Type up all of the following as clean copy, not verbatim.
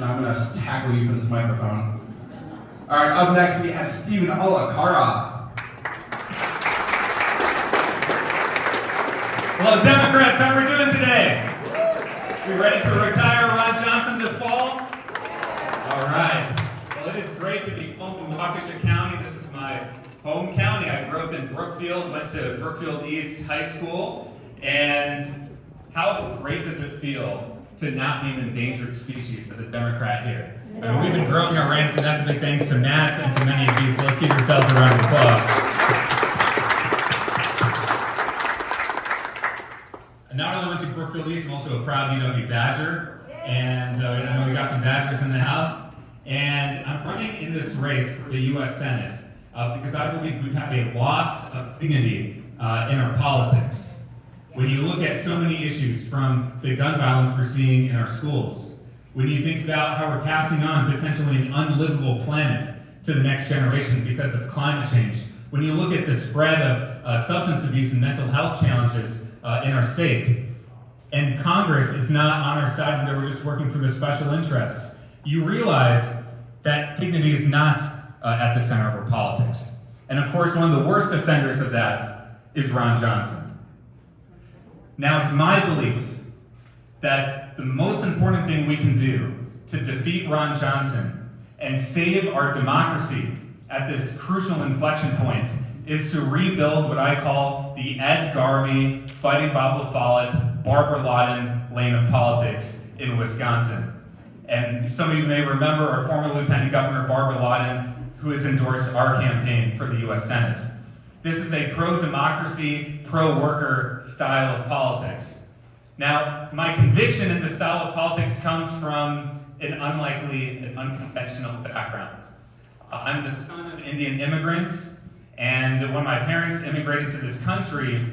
and I'm going to tackle you for this microphone. All right, up next we have Stephen Olikara. Hello, Democrats. How are we doing today? You ready to retire Ron Johnson this fall? All right. Well, it is great to be home in Waukesha County. This is my home county. I grew up in Brookfield, went to Brookfield East High School, and how great does it feel to not be an endangered species as a Democrat here? I mean, we've been growing our ranks, and that's a big thanks to Matt and to many of you, so let's give yourselves a round of applause. I not only went to Brookfield East, I'm also a proud UW Badger, and I know we got some Badgers in the house, and I'm running in this race for the U.S. Senate because I believe we've had a loss of dignity in our politics. When you look at so many issues, from the gun violence we're seeing in our schools, when you think about how we're passing on potentially an unlivable planet to the next generation because of climate change, when you look at the spread of substance abuse and mental health challenges in our state, and Congress is not on our side and we're just working for the special interests, you realize that dignity is not at the center of our politics. And of course, one of the worst offenders of that is Ron Johnson. Now, it's my belief that the most important thing we can do to defeat Ron Johnson and save our democracy at this crucial inflection point is to rebuild what I call the Ed Garvey, Fighting Bob LaFollette, Barbara Ladin lane of politics in Wisconsin. And some of you may remember our former Lieutenant Governor Barbara Ladin, who has endorsed our campaign for the U.S. Senate. This is a pro-democracy, pro-worker style of politics. Now, my conviction in this style of politics comes from an unlikely and unconventional background. I'm the son of Indian immigrants, and when my parents immigrated to this country,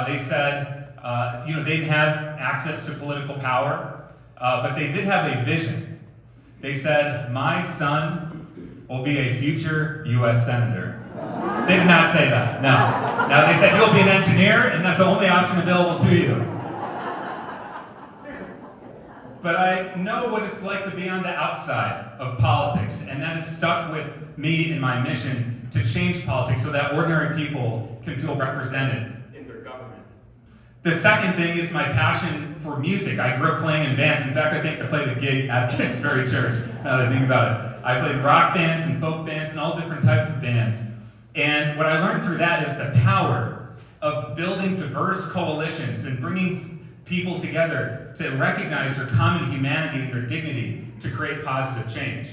they said, they didn't have access to political power, but they did have a vision. They said, my son will be a future U.S. Senator. They did not say that, no. Now, they said, you'll be an engineer, and that's the only option available to you. But I know what it's like to be on the outside of politics, and that has stuck with me in my mission to change politics so that ordinary people can feel represented in their government. The second thing is my passion for music. I grew up playing in bands. In fact, I think I played a gig at this very church, now that I think about it. I played rock bands and folk bands and all different types of bands. And what I learned through that is the power of building diverse coalitions and bringing people together to recognize their common humanity and their dignity to create positive change.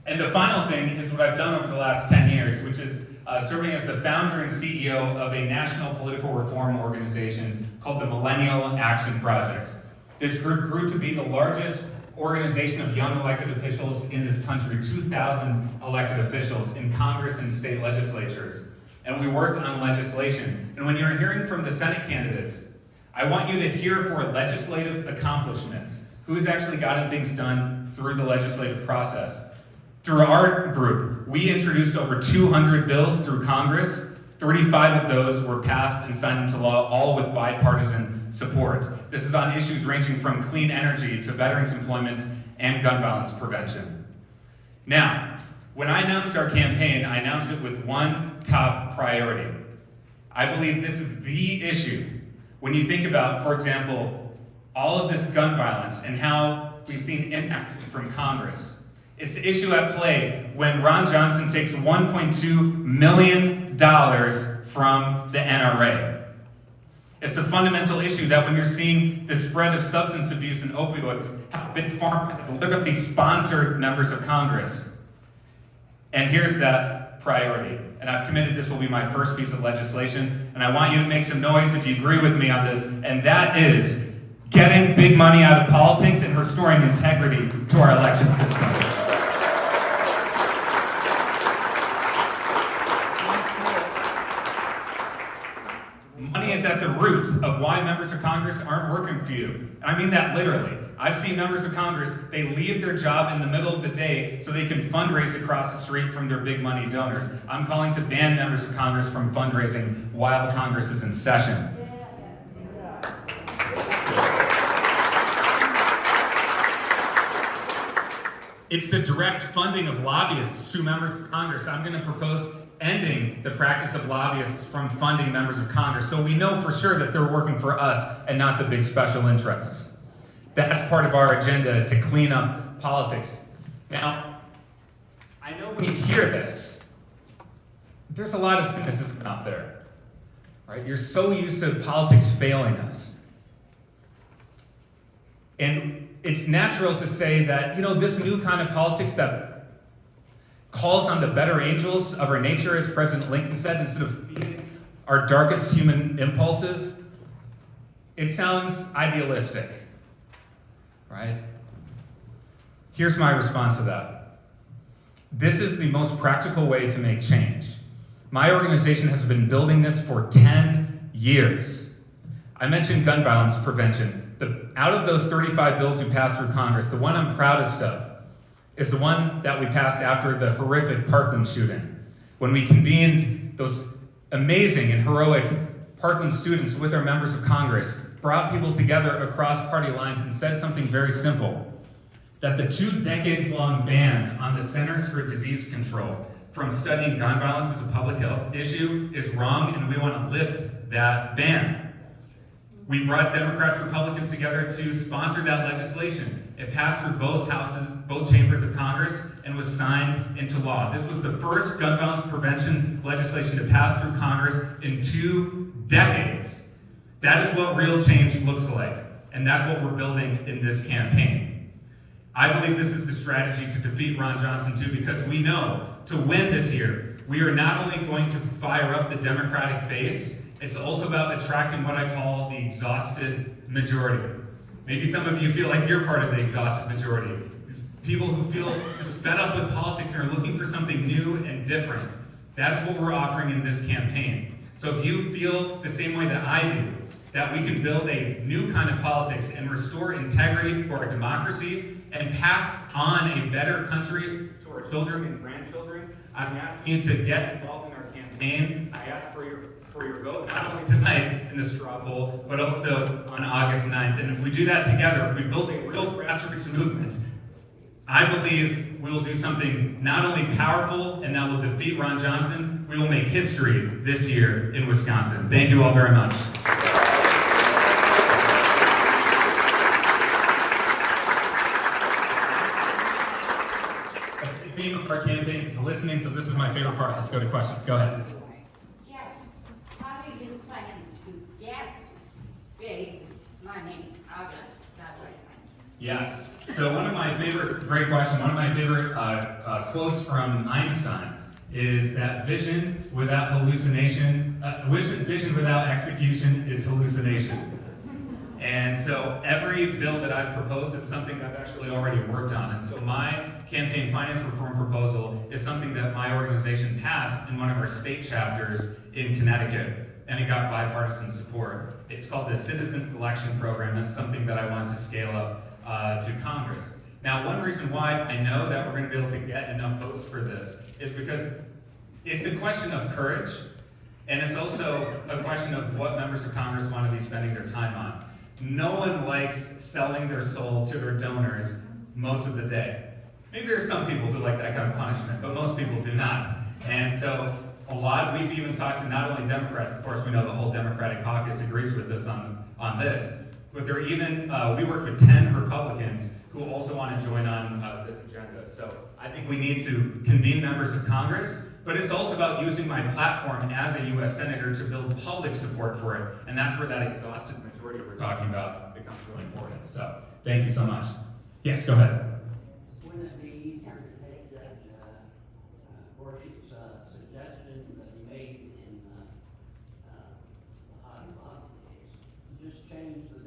And the final thing is what I've done over the last 10 years, which is serving as the founder and CEO of a national political reform organization called the Millennial Action Project. This group grew to be the largest organization of young elected officials in this country, 2,000 elected officials in Congress and state legislatures. And we worked on legislation. And when you're hearing from the Senate candidates, I want you to hear for legislative accomplishments. Who's actually gotten things done through the legislative process? Through our group, we introduced over 200 bills through Congress. 35 of those were passed and signed into law, all with bipartisan support. This is on issues ranging from clean energy to veterans employment and gun violence prevention. Now, when I announced our campaign, I announced it with one top priority. I believe this is the issue. When you think about, for example, all of this gun violence and how we've seen inaction from Congress, it's the issue at play when Ron Johnson takes $1.2 million from the NRA. It's a fundamental issue that when you're seeing the spread of substance abuse and opioids, how Big Pharma has literally sponsored members of Congress. And here's that priority. And I've committed this will be my first piece of legislation, and I want you to make some noise if you agree with me on this, and that is getting big money out of politics and restoring integrity to our election system. Money is at the root of why members of Congress aren't working for you. And I mean that literally. I've seen members of Congress, they leave their job in the middle of the day so they can fundraise across the street from their big money donors. I'm calling to ban members of Congress from fundraising while Congress is in session. It's the direct funding of lobbyists to members of Congress. I'm going to propose ending the practice of lobbyists from funding members of Congress, so we know for sure that they're working for us and not the big special interests. That's part of our agenda to clean up politics. Now, I know when you hear this, there's a lot of cynicism out there, right? You're so used to politics failing us. And it's natural to say that, this new kind of politics that calls on the better angels of our nature, as President Lincoln said, instead of feeding our darkest human impulses, it sounds idealistic, right? Here's my response to that. This is the most practical way to make change. My organization has been building this for 10 years. I mentioned gun violence prevention. Out of those 35 bills we passed through Congress, the one I'm proudest of is the one that we passed after the horrific Parkland shooting, when we convened those amazing and heroic Parkland students with our members of Congress, brought people together across party lines and said something very simple, that the 2 decades-long ban on the Centers for Disease Control from studying gun violence as a public health issue is wrong, and we want to lift that ban. We brought Democrats, Republicans together to sponsor that legislation. It passed through both houses, both chambers of Congress, and was signed into law. This was the first gun violence prevention legislation to pass through Congress in 2 decades. That is what real change looks like, and that's what we're building in this campaign. I believe this is the strategy to defeat Ron Johnson too, because we know to win this year, we are not only going to fire up the Democratic base, it's also about attracting what I call the exhausted majority. Maybe some of you feel like you're part of the exhausted majority. People who feel just fed up with politics and are looking for something new and different. That's what we're offering in this campaign. So if you feel the same way that I do, that we can build a new kind of politics and restore integrity for our democracy and pass on a better country to our children and grandchildren, I'm asking you to get involved in our campaign. I ask for your vote, not only tonight in the straw poll, but also on August 9th. And if we do that together, if we build a real grassroots movement, I believe we will do something not only powerful and that will defeat Ron Johnson, we will make history this year in Wisconsin. Thank you all very much. The theme of our campaign is listening, so this is my favorite part. Let's go to questions. Go ahead. Yes. So one of my favorite, great question, one of my favorite quotes from Einstein is that vision without hallucination, vision without execution is hallucination. And so every bill that I've proposed is something that I've actually already worked on. And so my campaign finance reform proposal is something that my organization passed in one of our state chapters in Connecticut. And it got bipartisan support. It's called the Citizen Election Program, and it's something that I want to scale up to Congress. Now, one reason why I know that we're going to be able to get enough votes for this is because it's a question of courage, and it's also a question of what members of Congress want to be spending their time on. No one likes selling their soul to their donors most of the day. Maybe there are some people who like that kind of punishment, but most people do not. And so we've even talked to not only Democrats, of course we know the whole Democratic caucus agrees with us on this, but there are even, we worked with 10 Republicans who also want to join on this agenda. So I think we need to convene members of Congress, but it's also about using my platform as a U.S. Senator to build public support for it, and that's where that exhausted majority we're talking about becomes really important. So thank you so much. Yes, go ahead. Wouldn't it be easier to take that Horshey's suggestion that he made in the Hot and Bob case, just change the